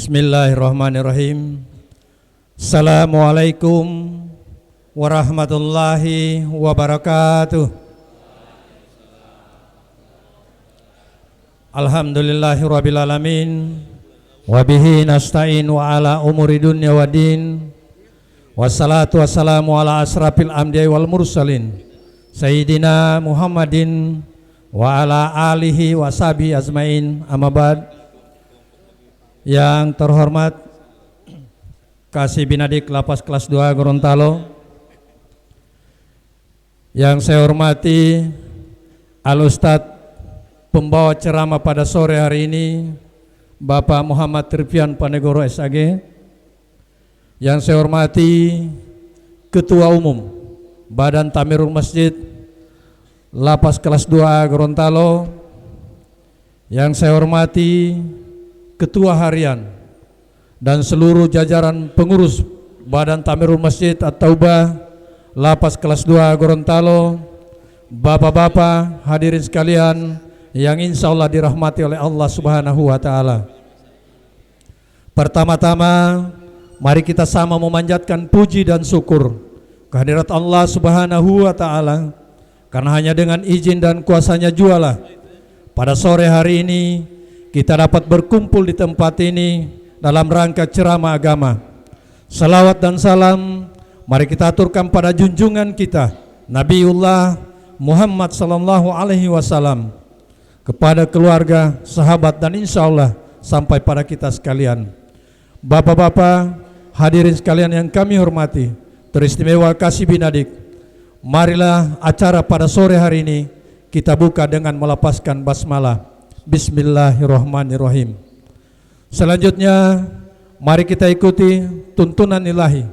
Bismillahirrahmanirrahim. Assalamualaikum warahmatullahi wabarakatuh. Alhamdulillahirabbil alamin. Wa bihi nasta'in wa ala umuri dunya waddin. Wassalatu wassalamu ala asrafil anbiya'i wal mursalin Sayyidina Muhammadin wa ala alihi wa sahbihi azmain. Amma ba'd. Yang terhormat Kasih Binadik Lapas kelas 2 Gorontalo, yang saya hormati Al-Ustadz pembawa ceramah pada sore hari ini Bapak Muhammad Trivian Panegoro SAG, yang saya hormati Ketua Umum Badan Tamirul Masjid Lapas kelas 2 Gorontalo, yang saya hormati Ketua Harian dan seluruh jajaran pengurus Badan Tamirul Masjid At-Taubah Lapas kelas 2 Gorontalo, bapak-bapak hadirin sekalian yang insya Allah dirahmati oleh Allah Subhanahu wa Ta'ala. Pertama-tama mari kita sama memanjatkan puji dan syukur kehadirat Allah Subhanahu wa Ta'ala, karena hanya dengan izin dan kuasanya jualah pada sore hari ini kita dapat berkumpul di tempat ini dalam rangka ceramah agama. Salawat dan salam mari kita aturkan pada junjungan kita Nabiullah Muhammad sallallahu alaihi wasallam, kepada keluarga, sahabat, dan insya Allah sampai pada kita sekalian. Bapak-bapak hadirin sekalian yang kami hormati, teristimewa Kasih Binadik, marilah acara pada sore hari ini kita buka dengan melepaskan basmalah. Bismillahirrahmanirrahim. Selanjutnya mari kita ikuti tuntunan ilahi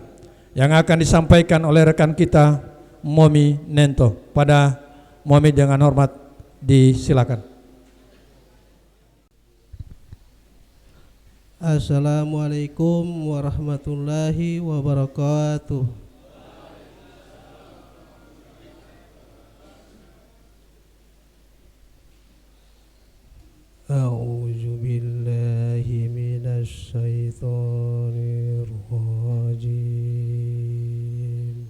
yang akan disampaikan oleh rekan kita Momi Nento. Pada Momi dengan hormat disilakan. Assalamualaikum warahmatullahi wabarakatuh. A'udzu billahi minasy syaithanir rajim.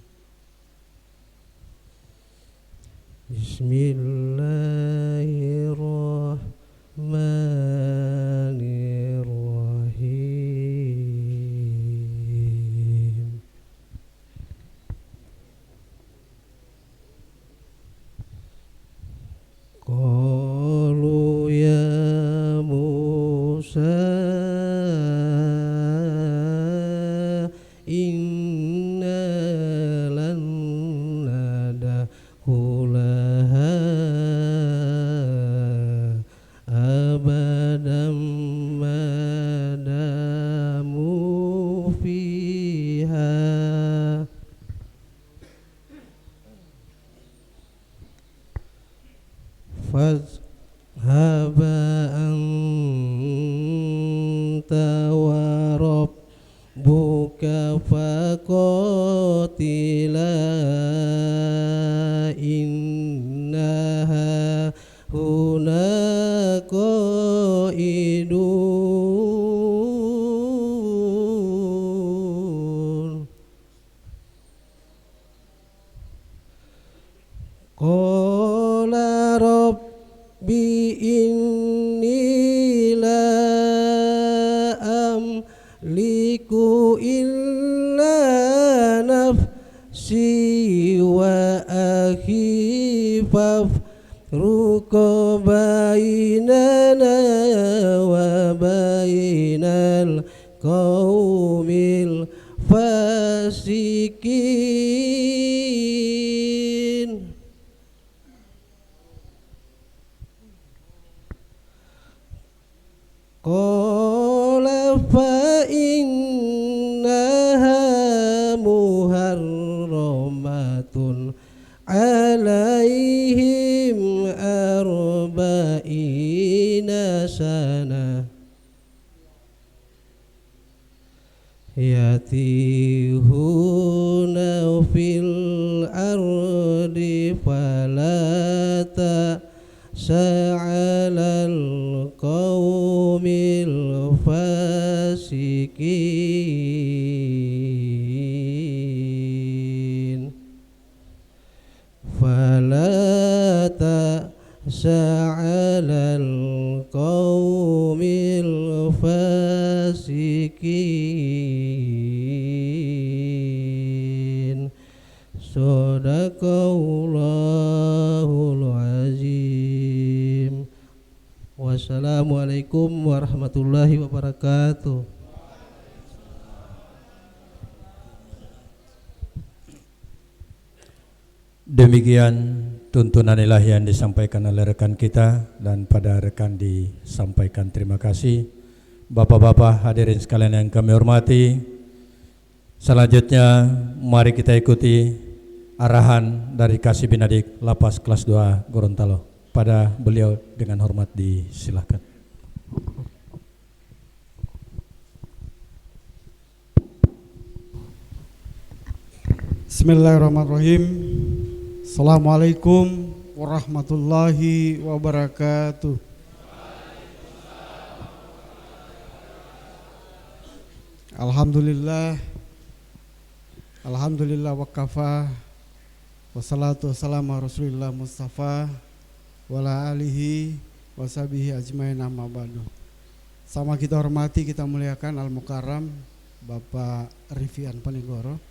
Bismillahirrahmanirrahim. Qalu ya Musa inna lan nadakhulaha abadan madamu fiha fazhaba anta wa rabbuka faqatila innaha huna qaidun. Qala rabbi inni la amliku illa nafsi wa akhi fafruqa bainana wa bainal qaumil fasikin. Qala fa innaha muharramatun alaihim arba'ina sana yatihuna fil ardi falata sa'alal qaumil fasikin. فلا تأسى على القوم الفاسقين صدق الله العظيم. Wassalamualaikum warahmatullahi wabarakatuh. Demikian tuntunan ilahi yang disampaikan oleh rekan kita, dan pada rekan disampaikan terima kasih. Bapak-bapak hadirin sekalian yang kami hormati, selanjutnya mari kita ikuti arahan dari Kasih Binadik Lapas kelas 2 Gorontalo. Pada beliau dengan hormat disilakan. Bismillahirrahmanirrahim. Assalamualaikum warahmatullahi wabarakatuh. Alhamdulillah wa kafa, wassalatu wassalamu ala Rasulillah Mustafa wala alihi washabihi ajmain, amma ba'du. Sama kita hormati, kita muliakan Al-Mukarram Bapak Rifian Panigoro.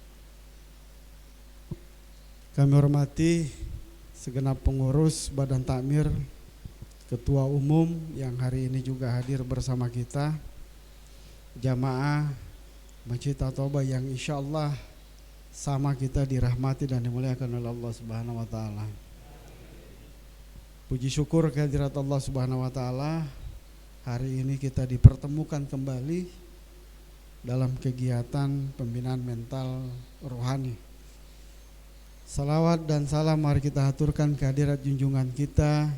Kami hormati segenap pengurus Badan Takmir, Ketua Umum yang hari ini juga hadir bersama kita, jamaah Masjid At-Taubah yang insya Allah sama kita dirahmati dan dimuliakan oleh Allah Subhanahu wa Ta'ala. Puji syukur kehadirat Allah Subhanahu wa Ta'ala, hari ini kita dipertemukan kembali dalam kegiatan pembinaan mental rohani. Salawat dan salam mari kita haturkan kehadirat junjungan kita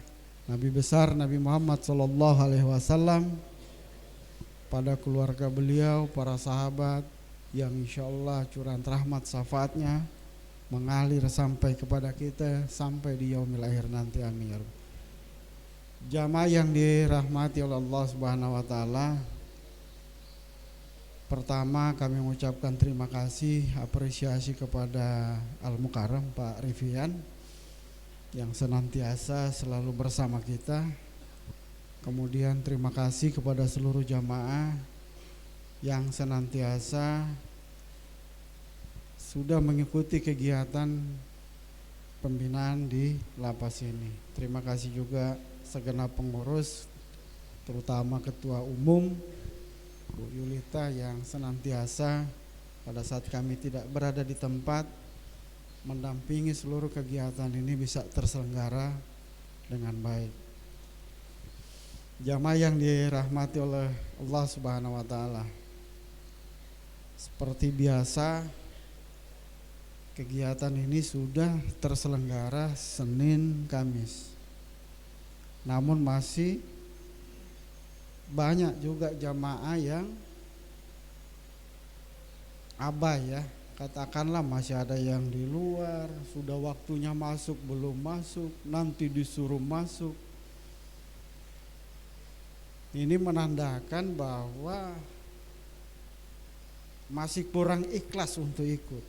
Nabi besar Nabi Muhammad SAW, pada keluarga beliau, para sahabat yang insya Allah curahan rahmat syafaatnya mengalir sampai kepada kita sampai di yaumil akhir nanti, amin ya Rabb. Jamaah yang dirahmati oleh Allah Subhanahu wa Ta'ala, pertama kami mengucapkan terima kasih, apresiasi kepada Al-Mukarram Pak Rifian yang senantiasa selalu bersama kita. Kemudian terima kasih kepada seluruh jamaah yang senantiasa sudah mengikuti kegiatan pembinaan di lapas ini. Terima kasih juga segenap pengurus, terutama Ketua Umum Bu Yulita yang senantiasa pada saat kami tidak berada di tempat mendampingi seluruh kegiatan ini bisa terselenggara dengan baik. Jamaah yang dirahmati oleh Allah Subhanahu wa Ta'ala, seperti biasa kegiatan ini sudah terselenggara Senin Kamis, namun masih banyak juga jamaah yang abai ya, katakanlah masih ada yang di luar, sudah waktunya masuk belum masuk, nanti disuruh masuk. Ini menandakan bahwa masih kurang ikhlas untuk ikut.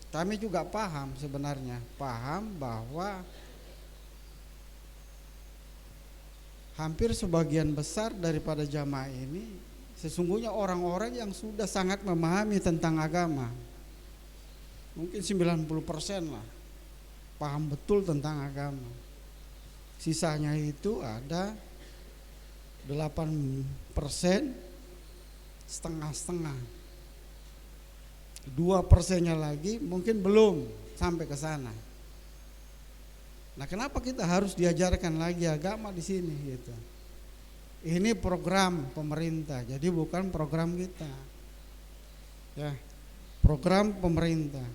Kami juga paham sebenarnya, paham bahwa hampir sebagian besar daripada jamaah ini sesungguhnya orang-orang yang sudah sangat memahami tentang agama. Mungkin 90% lah paham betul tentang agama. Sisanya itu ada 8% setengah-setengah, 2%-nya lagi mungkin belum sampai ke sana. Nah, kenapa kita harus diajarkan lagi agama di sini gitu? Ini program pemerintah, jadi bukan program kita. Ya, program pemerintah.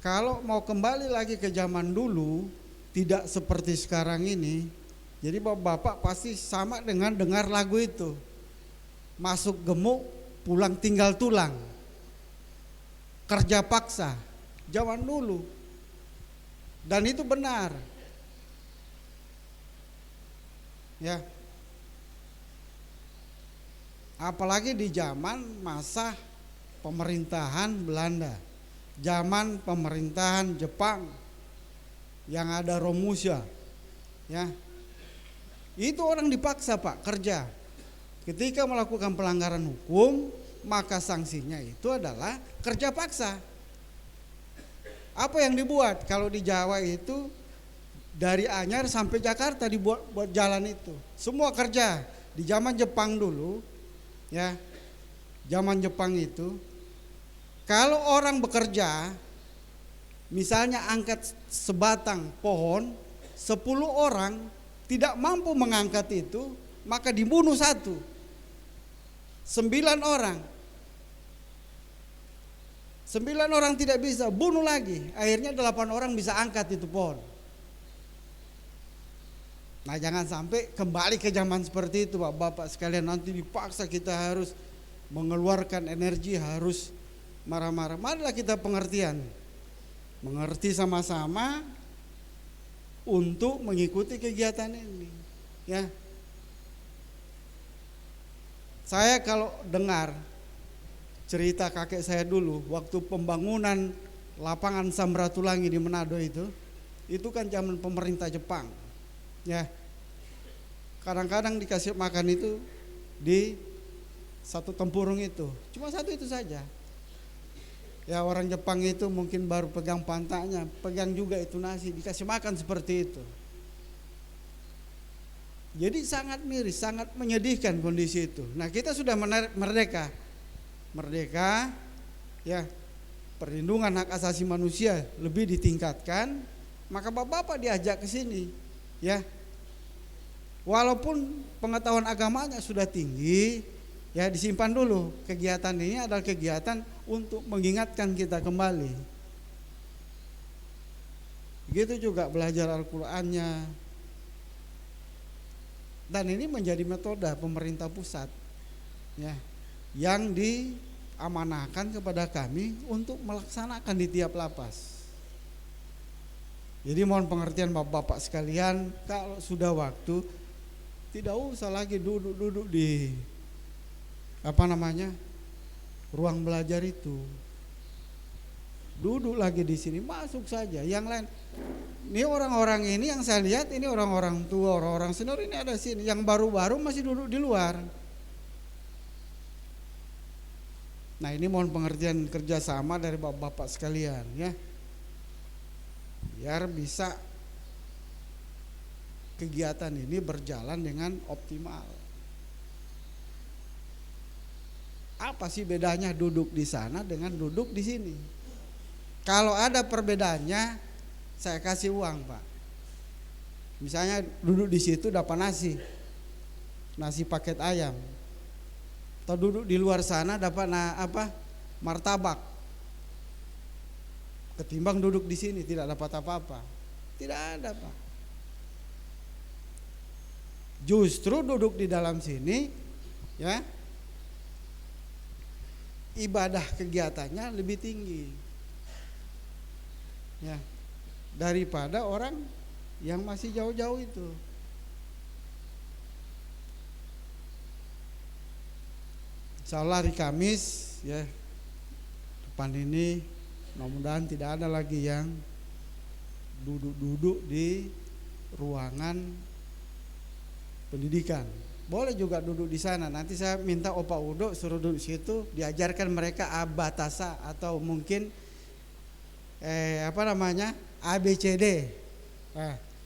Kalau mau kembali lagi ke zaman dulu, tidak seperti sekarang ini. Jadi bapak-bapak pasti sama dengan dengar lagu itu. Masuk gemuk, pulang tinggal tulang. Kerja paksa, zaman dulu. Dan itu benar. Ya. Apalagi di zaman masa pemerintahan Belanda, zaman pemerintahan Jepang yang ada Romusha, ya. Itu orang dipaksa Pak kerja. Ketika melakukan pelanggaran hukum, maka sanksinya itu adalah kerja paksa. Apa yang dibuat? Kalau di Jawa itu dari Anyar sampai Jakarta dibuat buat jalan itu. Semua kerja. Di zaman Jepang dulu, ya, zaman Jepang itu, kalau orang bekerja, misalnya angkat sebatang pohon, 10 orang tidak mampu mengangkat itu, maka dibunuh 1. 9 orang. 9 orang tidak bisa, bunuh lagi. Akhirnya 8 orang bisa angkat itu pohon. Nah, jangan sampai kembali ke zaman seperti itu Bapak sekalian, nanti dipaksa kita harus mengeluarkan energi, harus marah-marah. Marilah kita pengertian, mengerti sama-sama untuk mengikuti kegiatan ini, ya. Saya kalau dengar cerita kakek saya dulu waktu pembangunan lapangan Samratulangi di Manado itu kan zaman pemerintah Jepang, ya. Kadang-kadang dikasih makan itu di satu tempurung itu, cuma satu itu saja. Ya, orang Jepang itu mungkin baru pegang pantatnya, pegang juga itu nasi, dikasih makan seperti itu. Jadi sangat miris, sangat menyedihkan kondisi itu. Nah, kita sudah merdeka, ya, perlindungan hak asasi manusia lebih ditingkatkan, maka bapak-bapak diajak ke sini, ya. Walaupun pengetahuan agamanya sudah tinggi, ya, disimpan dulu. Kegiatan ini adalah kegiatan untuk mengingatkan kita kembali. Begitu juga belajar Al-Qur'annya. Dan ini menjadi metode pemerintah pusat, ya, yang diamanahkan kepada kami untuk melaksanakan di tiap lapas. Jadi mohon pengertian Bapak-bapak sekalian, kalau sudah waktu tidak usah lagi duduk-duduk di ruang belajar itu. Duduk lagi di sini, masuk saja. Yang lain, ini orang-orang ini yang saya lihat ini orang-orang tua, orang-orang senior ini ada sini. Yang baru-baru masih duduk di luar. Nah, ini mohon pengertian kerjasama dari bapak-bapak sekalian, ya, biar bisa kegiatan ini berjalan dengan optimal. Apa sih bedanya duduk di sana dengan duduk di sini? Kalau ada perbedaannya, saya kasih uang Pak. Misalnya duduk di situ dapat nasi paket ayam. Atau duduk di luar sana dapat martabak. Ketimbang duduk di sini tidak dapat apa-apa. Tidak ada Pak. Justru duduk di dalam sini, ya, ibadah kegiatannya lebih tinggi, ya, daripada orang yang masih jauh-jauh itu. Insyaallah hari Kamis, ya, depan ini mudah-mudahan tidak ada lagi yang duduk-duduk di ruangan pendidikan. Boleh juga duduk di sana. Nanti saya minta Opa Udo suruh duduk situ, diajarkan mereka abatasa atau mungkin ABCD.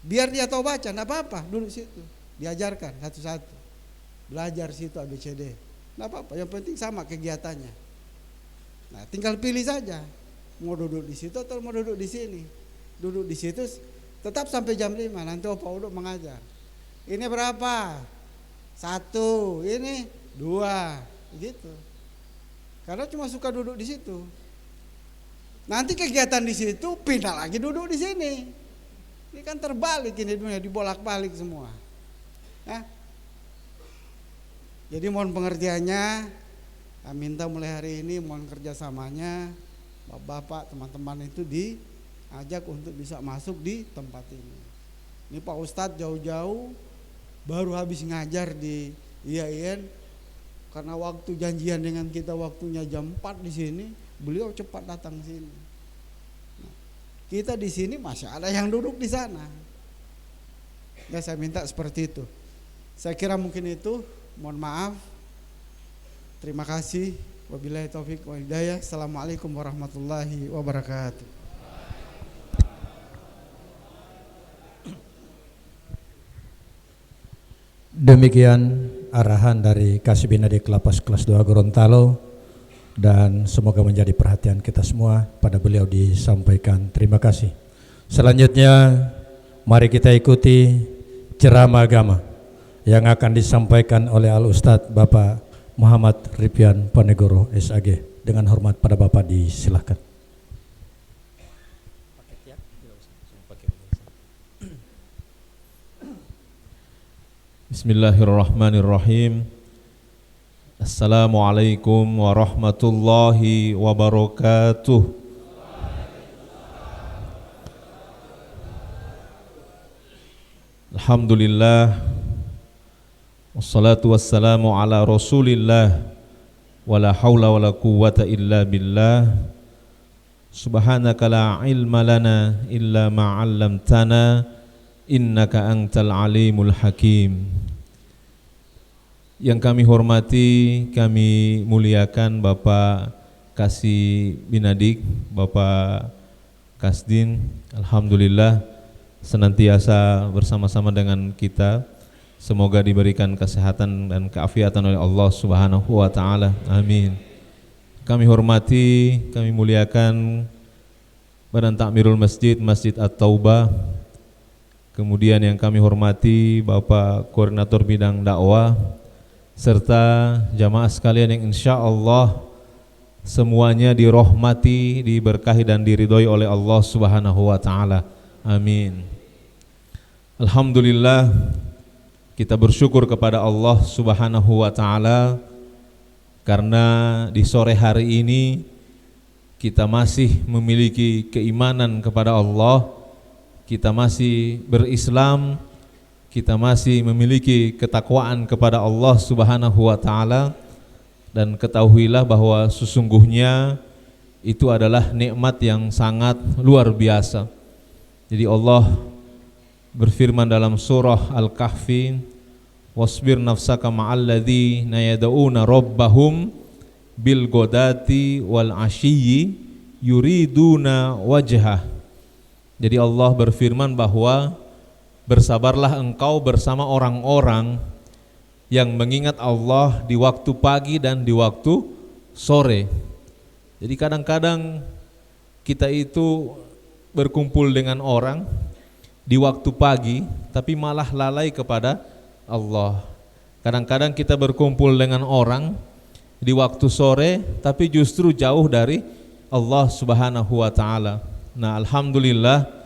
Biar dia tahu baca, enggak apa-apa, duduk situ. Diajarkan satu-satu. Belajar situ ABCD. Enggak apa-apa, yang penting sama kegiatannya. Nah, tinggal pilih saja. Mau duduk di situ atau mau duduk di sini. Duduk di situ tetap sampai jam 5, nanti Opa Udo mengajar. Ini berapa? 1, ini 2, gitu. Karena cuma suka duduk di situ. Nanti kegiatan di situ pindah lagi duduk di sini. Ini kan terbalik ini dunia, dibolak-balik semua. Ya. Jadi mohon pengertiannya, minta mulai hari ini mohon kerjasamanya, bapak-bapak, teman-teman itu diajak untuk bisa masuk di tempat ini. Ini Pak Ustadz jauh-jauh baru habis ngajar di IAIN, Karena waktu janjian dengan kita waktunya jam 4 di sini, beliau cepat datang sini. Nah, kita di sini masih ada yang duduk di sana. Ya, saya minta seperti itu. Saya kira mungkin itu. Mohon maaf. Terima kasih. Wabillahi taufik wal hidayah. Assalamualaikum warahmatullahi wabarakatuh. Demikian arahan dari Kasibin Adik Lapas kelas 2 Gorontalo, dan semoga menjadi perhatian kita semua. Pada beliau disampaikan terima kasih. Selanjutnya mari kita ikuti ceramah agama yang akan disampaikan oleh Al-Ustadz Bapak Muhammad Ripyan Panegoro SAG. Dengan hormat pada Bapak disilahkan. Bismillahirrahmanirrahim. Assalamualaikum warahmatullahi wabarakatuh. Alhamdulillah, wassalatu wassalamu ala rasulillah, wala hawla wala quwwata illa billah. Subhanaka la ilma lana illa ma 'allamtana, innaka antal alimul hakim. Yang kami hormati, kami muliakan Bapak Kasih Binadik, Bapak Kasdin, alhamdulillah senantiasa bersama-sama dengan kita. Semoga diberikan kesehatan dan keafiatan oleh Allah Subhanahu wa taala. Amin. Kami hormati, kami muliakan Badan Takmirul Masjid, Masjid At-Taubah. Kemudian yang kami hormati Bapak Koordinator Bidang Dakwah, serta jamaah sekalian yang insya Allah semuanya dirahmati, diberkahi dan diridhoi oleh Allah Subhanahu wa taala. Amin. Alhamdulillah, kita bersyukur kepada Allah Subhanahu wa taala karena di sore hari ini kita masih memiliki keimanan kepada Allah, kita masih berislam, kita masih memiliki ketakwaan kepada Allah Subhanahu wa taala, dan ketahuilah bahwa sesungguhnya itu adalah nikmat yang sangat luar biasa. Jadi Allah berfirman dalam surah Al-Kahfi, wasbir nafsaka ma'alladzina yad'una rabbahum bil ghadati wal 'ashiyyi yuriduna wajhah. Jadi Allah berfirman bahwa bersabarlah engkau bersama orang-orang yang mengingat Allah di waktu pagi dan di waktu sore. Jadi kadang-kadang kita itu berkumpul dengan orang di waktu pagi tapi malah lalai kepada Allah. Kadang-kadang kita berkumpul dengan orang di waktu sore tapi justru jauh dari Allah Subhanahu wa taala. Nah, alhamdulillah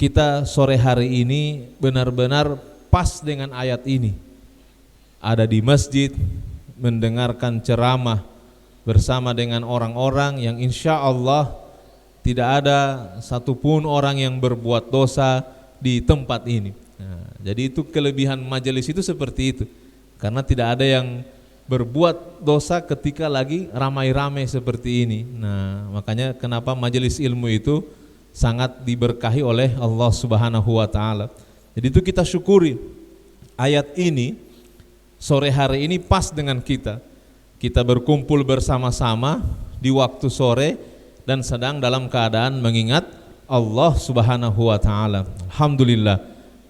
kita sore hari ini benar-benar pas dengan ayat ini. Ada di masjid mendengarkan ceramah bersama dengan orang-orang yang insya Allah tidak ada satupun orang yang berbuat dosa di tempat ini. Nah, jadi itu kelebihan majelis itu seperti itu. Karena tidak ada yang berbuat dosa ketika lagi ramai-ramai seperti ini. Nah, makanya kenapa majelis ilmu itu sangat diberkahi oleh Allah Subhanahu wa taala. Jadi itu kita syukuri. Ayat ini sore hari ini pas dengan kita. Kita berkumpul bersama-sama di waktu sore dan sedang dalam keadaan mengingat Allah Subhanahu wa taala. Alhamdulillah,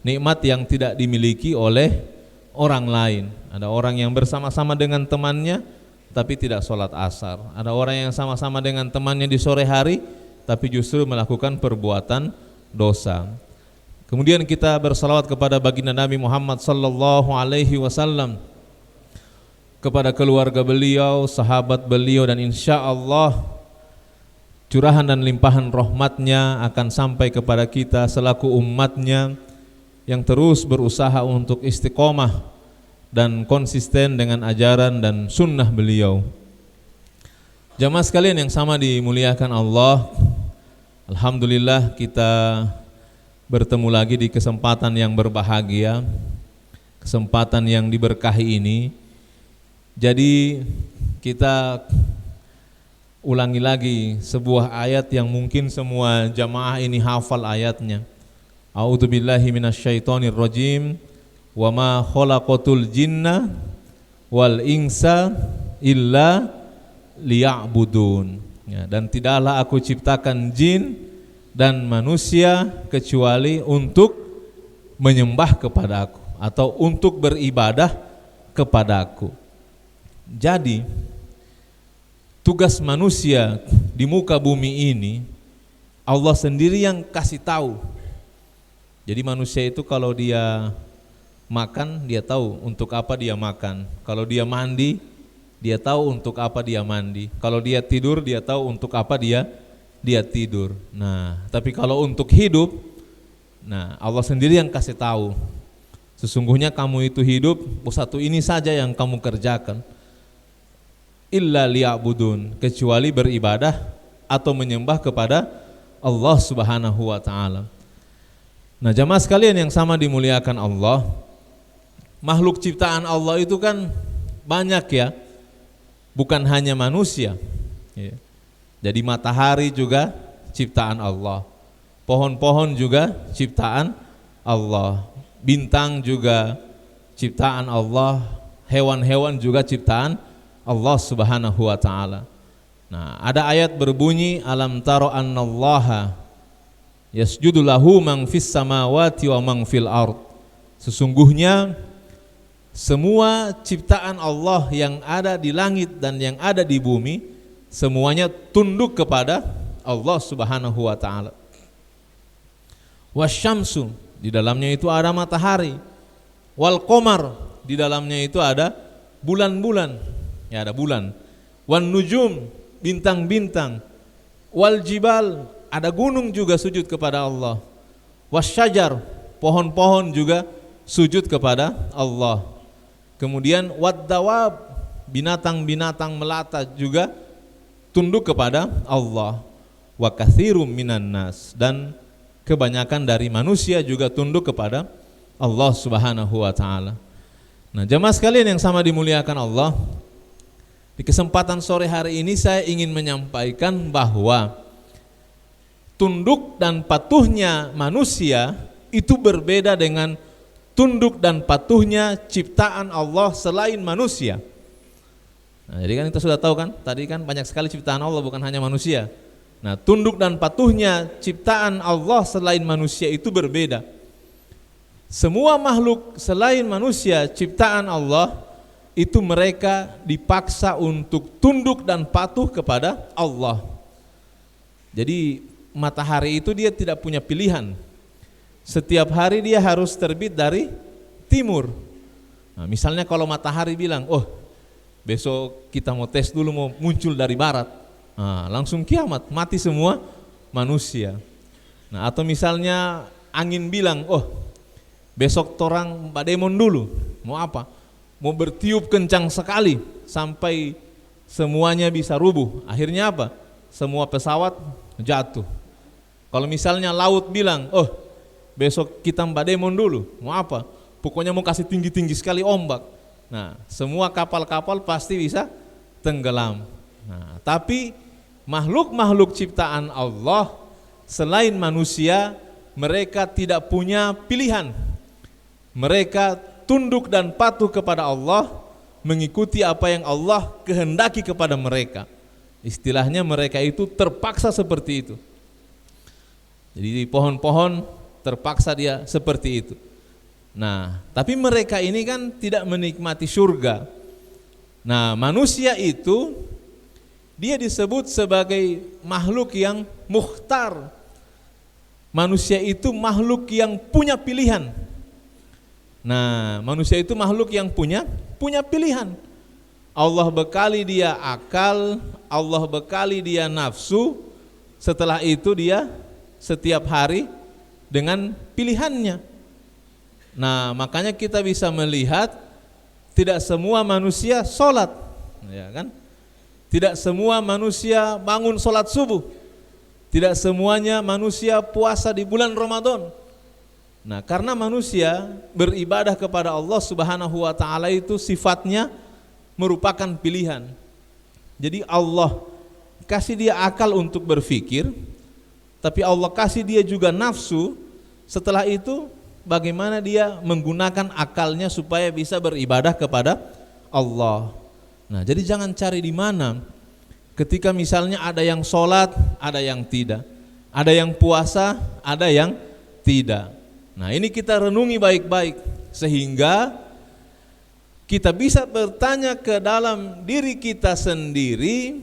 nikmat yang tidak dimiliki oleh orang lain. Ada orang yang bersama-sama dengan temannya tapi tidak sholat asar. Ada orang yang sama-sama dengan temannya di sore hari tapi justru melakukan perbuatan dosa. Kemudian kita bersalawat kepada baginda Nabi Muhammad sallallahu alaihi wasallam, kepada keluarga beliau, sahabat beliau, dan insya Allah curahan dan limpahan rahmatnya akan sampai kepada kita selaku umatnya yang terus berusaha untuk istiqomah dan konsisten dengan ajaran dan sunnah beliau. Jamaah sekalian yang sama dimuliakan Allah, alhamdulillah kita bertemu lagi di kesempatan yang berbahagia, kesempatan yang diberkahi ini, Jadi kita ulangi lagi sebuah ayat yang mungkin semua jamaah ini hafal ayatnya. A'udzubillahi minasyaitonirrajim. Wa ma khalaqatul jinna wal insa illa liya'budun. Ya, dan tidaklah aku ciptakan jin dan manusia kecuali untuk menyembah kepadaku atau untuk beribadah kepadaku. Jadi tugas manusia di muka bumi ini Allah sendiri yang kasih tahu. Jadi manusia itu kalau dia makan, dia tahu untuk apa dia makan. Kalau dia mandi, dia tahu untuk apa dia mandi. Kalau dia tidur, dia tahu untuk apa dia tidur. Nah, tapi kalau untuk hidup, nah Allah sendiri yang kasih tahu. Sesungguhnya kamu itu hidup, satu ini saja yang kamu kerjakan. Illa liya'budun, kecuali beribadah atau menyembah kepada Allah Subhanahu wa taala. Nah, jamaah sekalian yang sama dimuliakan Allah, makhluk ciptaan Allah itu kan banyak ya, bukan hanya manusia. Jadi matahari juga ciptaan Allah, pohon-pohon juga ciptaan Allah, bintang juga ciptaan Allah, hewan-hewan juga ciptaan Allah Subhanahu wa taala. Nah, ada ayat berbunyi alam taro annallaha yasjudu lahu man fis samawati wa man fil ard. Sesungguhnya semua ciptaan Allah yang ada di langit dan yang ada di bumi semuanya tunduk kepada Allah Subhanahu wa taala. Wasyamsu, di dalamnya itu ada matahari. Wal qamar, di dalamnya itu ada bulan-bulan. Ya, ada bulan. Wan nujum, bintang-bintang. Wal jibal, ada gunung juga sujud kepada Allah. Wasyajar, pohon-pohon juga sujud kepada Allah. Kemudian waddawab, binatang-binatang melata juga tunduk kepada Allah. Wa katsirum minan nas, dan kebanyakan dari manusia juga tunduk kepada Allah Subhanahu wa taala. Nah, jamaah sekalian yang sama dimuliakan Allah, di kesempatan sore hari ini saya ingin menyampaikan bahwa tunduk dan patuhnya manusia itu berbeda dengan tunduk dan patuhnya ciptaan Allah selain manusia. Nah, jadi kan kita sudah tahu kan, tadi kan banyak sekali ciptaan Allah, bukan hanya manusia. Nah, tunduk dan patuhnya ciptaan Allah selain manusia itu berbeda. Semua makhluk selain manusia ciptaan Allah itu mereka dipaksa untuk tunduk dan patuh kepada Allah. Jadi matahari itu dia tidak punya pilihan. Setiap hari dia harus terbit dari timur. Nah, misalnya kalau matahari bilang, oh besok kita mau tes dulu mau muncul dari barat, nah, langsung kiamat, mati semua manusia. Nah, atau misalnya angin bilang, oh besok torang bademon dulu, mau apa? Mau bertiup kencang sekali sampai semuanya bisa rubuh. Akhirnya apa? Semua pesawat jatuh. Kalau misalnya laut bilang, oh besok kita bademon dulu, mau apa? Pokoknya mau kasih tinggi-tinggi sekali ombak. Nah, semua kapal-kapal pasti bisa tenggelam. Nah, tapi makhluk-makhluk ciptaan Allah selain manusia, mereka tidak punya pilihan. Mereka tunduk dan patuh kepada Allah, mengikuti apa yang Allah kehendaki kepada mereka. Istilahnya mereka itu terpaksa seperti itu. Jadi pohon-pohon terpaksa dia seperti itu. Nah, tapi mereka ini kan tidak menikmati surga. Nah, manusia itu dia disebut sebagai makhluk yang mukhtar. Manusia itu makhluk yang punya pilihan. Nah, manusia itu makhluk yang punya pilihan. Allah bekali dia akal, Allah bekali dia nafsu. Setelah itu dia setiap hari dengan pilihannya. Nah, makanya kita bisa melihat tidak semua manusia sholat, ya kan? Tidak semua manusia bangun sholat subuh. Tidak semuanya manusia puasa di bulan Ramadan. Nah, karena manusia beribadah kepada Allah Subhanahu wa taala itu sifatnya merupakan pilihan. Jadi Allah kasih dia akal untuk berpikir, tapi Allah kasih dia juga nafsu. Setelah itu bagaimana dia menggunakan akalnya supaya bisa beribadah kepada Allah. Nah, jadi jangan cari di mana. Ketika misalnya ada yang sholat, ada yang tidak, ada yang puasa, ada yang tidak. Nah, ini kita renungi baik-baik sehingga kita bisa bertanya ke dalam diri kita sendiri,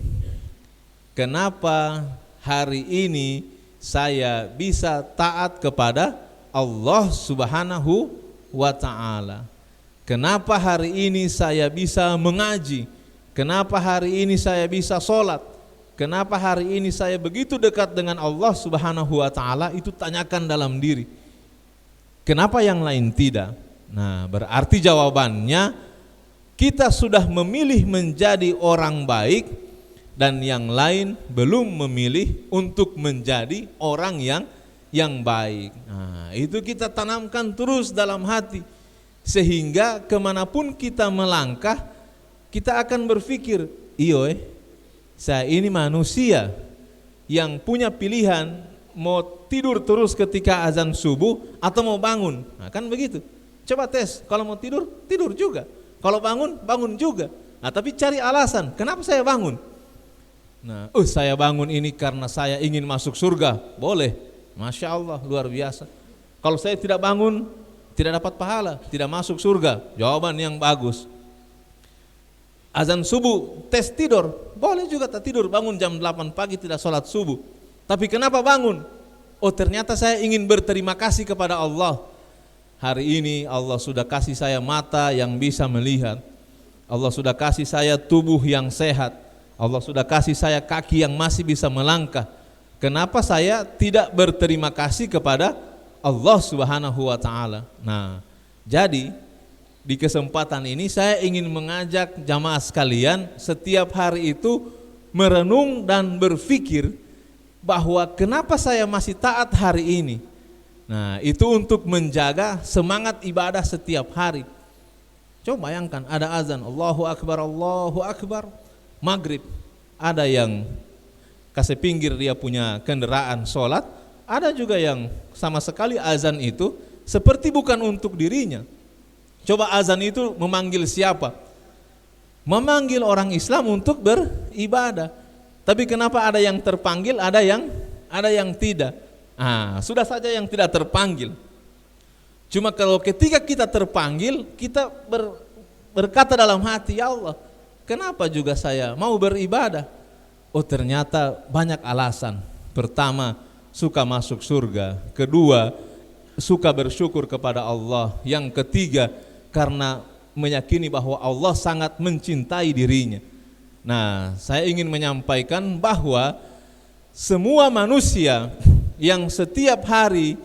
kenapa hari ini saya bisa taat kepada Allah Subhanahu wa ta'ala? Kenapa hari ini saya bisa mengaji? Kenapa hari ini saya bisa sholat? Kenapa hari ini saya begitu dekat dengan Allah Subhanahu wa ta'ala? Itu tanyakan dalam diri. Kenapa yang lain tidak? Nah, berarti jawabannya kita sudah memilih menjadi orang baik dan yang lain belum memilih untuk menjadi orang yang baik. Nah, itu kita tanamkan terus dalam hati sehingga kemanapun kita melangkah kita akan berpikir, saya ini manusia yang punya pilihan mau tidur terus ketika azan subuh atau mau bangun. Nah, kan begitu. Coba tes, kalau mau tidur, tidur juga. Kalau bangun, bangun juga. Nah, tapi cari alasan, kenapa saya bangun? Nah, saya bangun ini karena saya ingin masuk surga. Boleh, Masya Allah, luar biasa. Kalau saya tidak bangun, tidak dapat pahala, tidak masuk surga. Jawaban yang bagus. Azan subuh, tes tidur, boleh juga tak tidur, bangun jam 8 pagi tidak sholat subuh. Tapi kenapa bangun? Ternyata saya ingin berterima kasih kepada Allah. Hari ini Allah sudah kasih saya mata yang bisa melihat. Allah sudah kasih saya tubuh yang sehat. Allah sudah kasih saya kaki yang masih bisa melangkah. Kenapa saya tidak berterima kasih kepada Allah Subhanahu wa ta'ala? Nah, jadi di kesempatan ini saya ingin mengajak jamaah sekalian setiap hari itu merenung dan berpikir bahwa kenapa saya masih taat hari ini. Nah, itu untuk menjaga semangat ibadah setiap hari. Coba bayangkan ada azan Allahu Akbar, maghrib. Ada yang kasih pinggir dia punya kendaraan sholat, ada juga yang sama sekali azan itu seperti bukan untuk dirinya. Coba azan itu memanggil siapa? Memanggil orang Islam untuk beribadah. Tapi kenapa ada yang terpanggil, ada yang tidak? Sudah saja yang tidak terpanggil. Cuma kalau ketika kita terpanggil, kita berkata dalam hati, ya Allah, kenapa juga saya mau beribadah? Ternyata banyak alasan. Pertama, suka masuk surga. Kedua, suka bersyukur kepada Allah. Yang ketiga, karena meyakini bahwa Allah sangat mencintai dirinya. Nah, saya ingin menyampaikan bahwa semua manusia yang setiap hari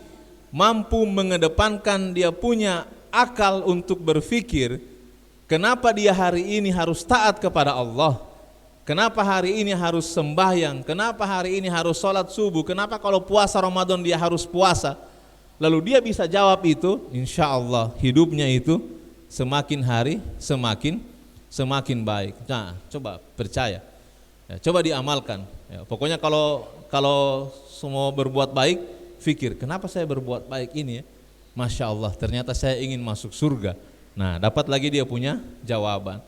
mampu mengedepankan dia punya akal untuk berpikir, kenapa dia hari ini harus taat kepada Allah? Kenapa hari ini harus sembahyang? Kenapa hari ini harus sholat subuh? Kenapa kalau puasa Ramadan dia harus puasa? Lalu dia bisa jawab itu, insya Allah hidupnya itu semakin hari semakin baik. Nah, coba percaya, coba diamalkan. Pokoknya kalau semua berbuat baik, fikir kenapa saya berbuat baik ini ya? Masya Allah, ternyata saya ingin masuk surga. Nah, dapat lagi dia punya jawaban.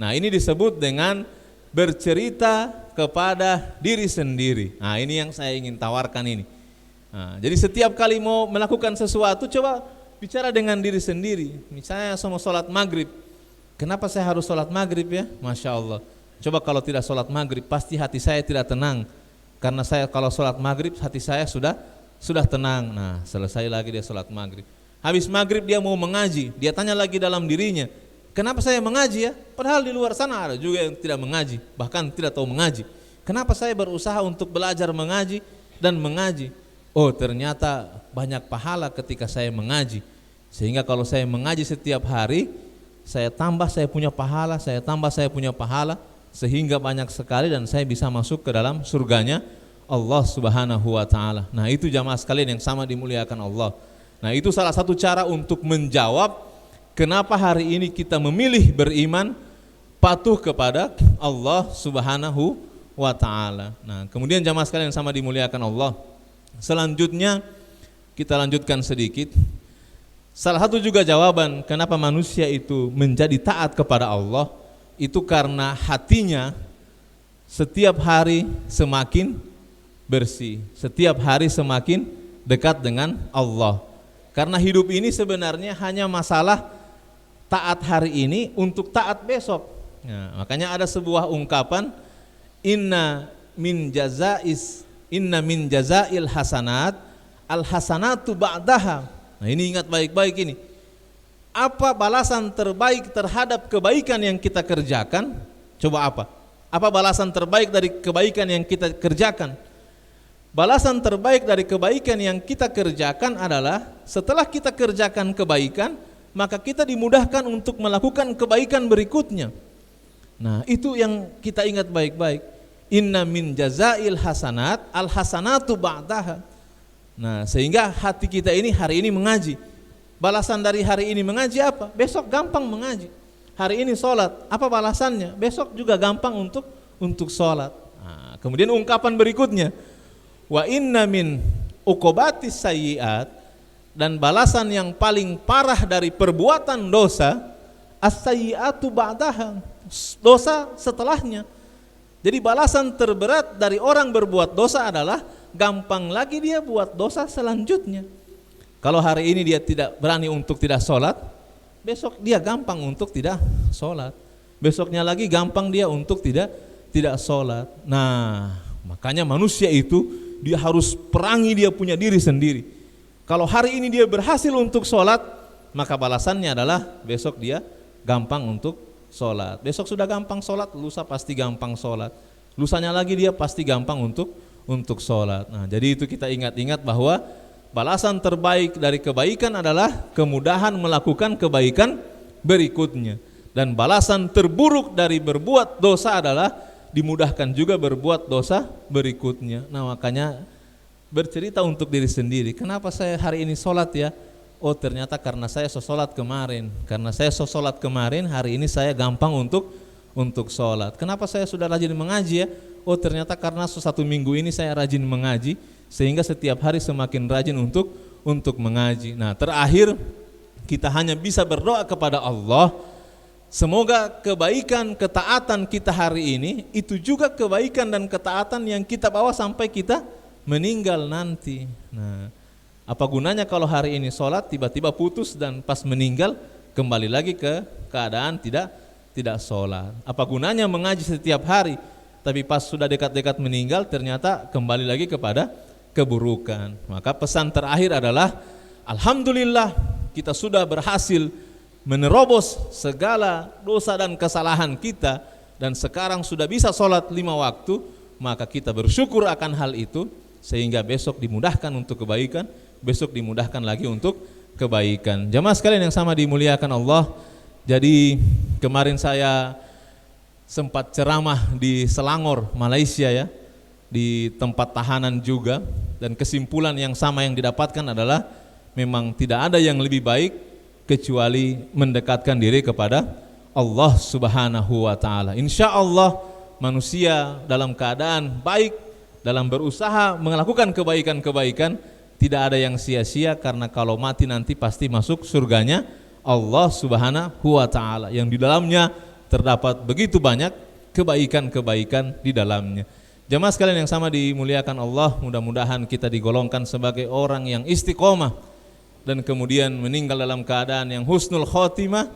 Nah, ini disebut dengan bercerita kepada diri sendiri. Nah, ini yang saya ingin tawarkan ini. Nah, jadi setiap kali mau melakukan sesuatu, coba bicara dengan diri sendiri. Misalnya sama sholat maghrib, kenapa saya harus sholat maghrib ya? Masya Allah. Coba kalau tidak sholat maghrib, pasti hati saya tidak tenang. Karena saya kalau sholat maghrib, hati saya sudah tenang. Nah, selesai lagi dia sholat maghrib. Habis maghrib dia mau mengaji, dia tanya lagi dalam dirinya, kenapa saya mengaji ya? Padahal di luar sana ada juga yang tidak mengaji, bahkan tidak tahu mengaji. Kenapa saya berusaha untuk belajar mengaji dan mengaji? Ternyata banyak pahala ketika saya mengaji. Sehingga kalau saya mengaji setiap hari, saya punya pahala, saya punya pahala, sehingga banyak sekali dan saya bisa masuk ke dalam surganya Allah Subhanahu wa ta'ala. Nah, itu jamaah sekalian yang sama dimuliakan Allah. Nah, itu salah satu cara untuk menjawab kenapa hari ini kita memilih beriman patuh kepada Allah Subhanahu wa taala. Nah, kemudian jamaah sekalian yang sama dimuliakan Allah. Selanjutnya kita lanjutkan sedikit. Salah satu juga jawaban kenapa manusia itu menjadi taat kepada Allah itu karena hatinya setiap hari semakin bersih, setiap hari semakin dekat dengan Allah. Karena hidup ini sebenarnya hanya masalah taat hari ini untuk taat besok. Nah, makanya ada sebuah ungkapan inna min jazail hasanat al hasanatu ba'daha. Nah, ini ingat baik-baik ini. Apa balasan terbaik terhadap kebaikan yang kita kerjakan? Coba apa? Apa balasan terbaik dari kebaikan yang kita kerjakan? Balasan terbaik dari kebaikan yang kita kerjakan adalah setelah kita kerjakan kebaikan, maka kita dimudahkan untuk melakukan kebaikan berikutnya. Nah, itu yang kita ingat baik-baik. Inna min jazail hasanat al hasanatu ba'daha. Nah, sehingga hati kita ini hari ini mengaji. Balasan dari hari ini mengaji apa? Besok gampang mengaji. Hari ini sholat, apa balasannya? Besok juga gampang untuk sholat. Nah, kemudian ungkapan berikutnya, wa inna min uqobatis sayyiat, dan balasan yang paling parah dari perbuatan dosa, as-sayyiatu ba'daha, dosa setelahnya. Jadi balasan terberat dari orang berbuat dosa adalah gampang lagi dia buat dosa selanjutnya. Kalau hari ini dia tidak berani untuk tidak sholat, besok dia gampang untuk tidak sholat. Besoknya lagi gampang dia untuk tidak sholat. Nah, makanya manusia itu dia harus perangi dia punya diri sendiri. Kalau hari ini dia berhasil untuk sholat, maka balasannya adalah besok dia gampang untuk sholat. Besok sudah gampang sholat, lusa pasti gampang sholat. Lusanya lagi dia pasti gampang untuk sholat. Nah, jadi itu kita ingat-ingat bahwa balasan terbaik dari kebaikan adalah kemudahan melakukan kebaikan berikutnya. Dan balasan terburuk dari berbuat dosa adalah dimudahkan juga berbuat dosa berikutnya. Nah, makanya bercerita untuk diri sendiri, kenapa saya hari ini sholat ya? Oh, ternyata karena saya sholat kemarin. Karena saya sholat kemarin, hari ini saya gampang untuk sholat. Kenapa saya sudah rajin mengaji ya? Oh, ternyata karena satu minggu ini saya rajin mengaji, sehingga setiap hari semakin rajin untuk mengaji. Nah, terakhir kita hanya bisa berdoa kepada Allah, semoga kebaikan ketaatan kita hari ini itu juga kebaikan dan ketaatan yang kita bawa sampai kita meninggal nanti. Nah, apa gunanya kalau hari ini sholat tiba-tiba putus dan pas meninggal kembali lagi ke keadaan tidak sholat? Apa gunanya mengaji setiap hari tapi pas sudah dekat-dekat meninggal ternyata kembali lagi kepada keburukan? Maka pesan terakhir adalah alhamdulillah kita sudah berhasil menerobos segala dosa dan kesalahan kita dan sekarang sudah bisa sholat 5 waktu, maka kita bersyukur akan hal itu sehingga besok dimudahkan untuk kebaikan, besok dimudahkan lagi untuk kebaikan. Jamaah sekalian yang sama dimuliakan Allah, jadi kemarin saya sempat ceramah di Selangor, Malaysia ya, di tempat tahanan juga, dan kesimpulan yang sama yang didapatkan adalah memang tidak ada yang lebih baik kecuali mendekatkan diri kepada Allah Subhanahu wa taala. Insya Allah manusia dalam keadaan baik, dalam berusaha melakukan kebaikan-kebaikan, tidak ada yang sia-sia, karena kalau mati nanti pasti masuk surganya Allah Subhanahu wa taala yang di dalamnya terdapat begitu banyak kebaikan-kebaikan di dalamnya. Jamaah sekalian yang sama dimuliakan Allah, mudah-mudahan kita digolongkan sebagai orang yang istiqomah dan kemudian meninggal dalam keadaan yang husnul khotimah,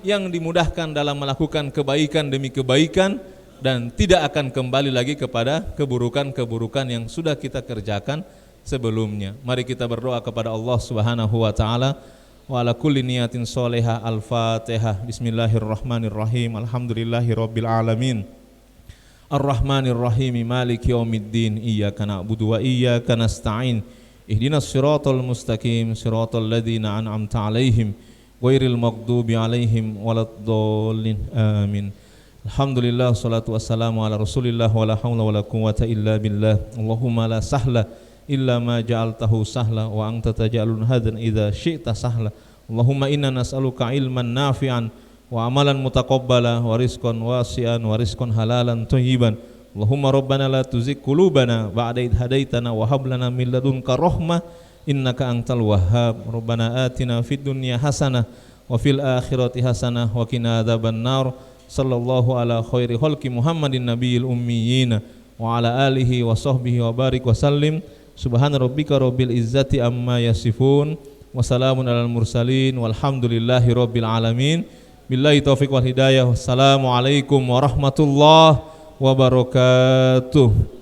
yang dimudahkan dalam melakukan kebaikan demi kebaikan dan tidak akan kembali lagi kepada keburukan-keburukan yang sudah kita kerjakan sebelumnya. Mari kita berdoa kepada Allah Subhanahu wa taala. Wa ala kulli niyatin sholihah. Al-Fatihah. Bismillahirrahmanirrahim. Alhamdulillahirabbil alamin. Ar-Rahmanir-Rahim. Maliki yaumiddin. Iyyaka na'budu wa iyyaka nasta'in. Ihdinas siratal mustaqim, siratal ladzina an'amta 'alaihim ghairil maghdubi 'alaihim waladdallin. Amin. Alhamdulillah, salatu wassalamu ala Rasulillah wa la haula wa la quwwata illa billah. Allahumma la sahla illa ma ja'altahu sahla wa anta taj'alul hadan idza syi'ta sahla. Allahumma inna nas'aluka ilman nafi'an wa amalan mutaqabbala wa rizqan wasi'an wa rizqan halalan thayyiban. Allahumma rabbana la tuzigh qulubana ba'da idh hadaitana wa hab lana min ladunka rahmah innaka antal wahhab. Rabbana atina fid dunya hasanah wa fil akhirati hasanah wa qina adzabannar. Sallallahu ala khairi khalqi Muhammadin nabiyil ummiyin wa ala alihi wa sahbihi wa barik wa sallim. Subhana rabbika rabbil izzati amma yasifun wa salamun alal mursalin walhamdulillahi rabbil alamin. Billahi taufiq wal hidayah. Wassalamualaikum warahmatullahi wabarakatuh.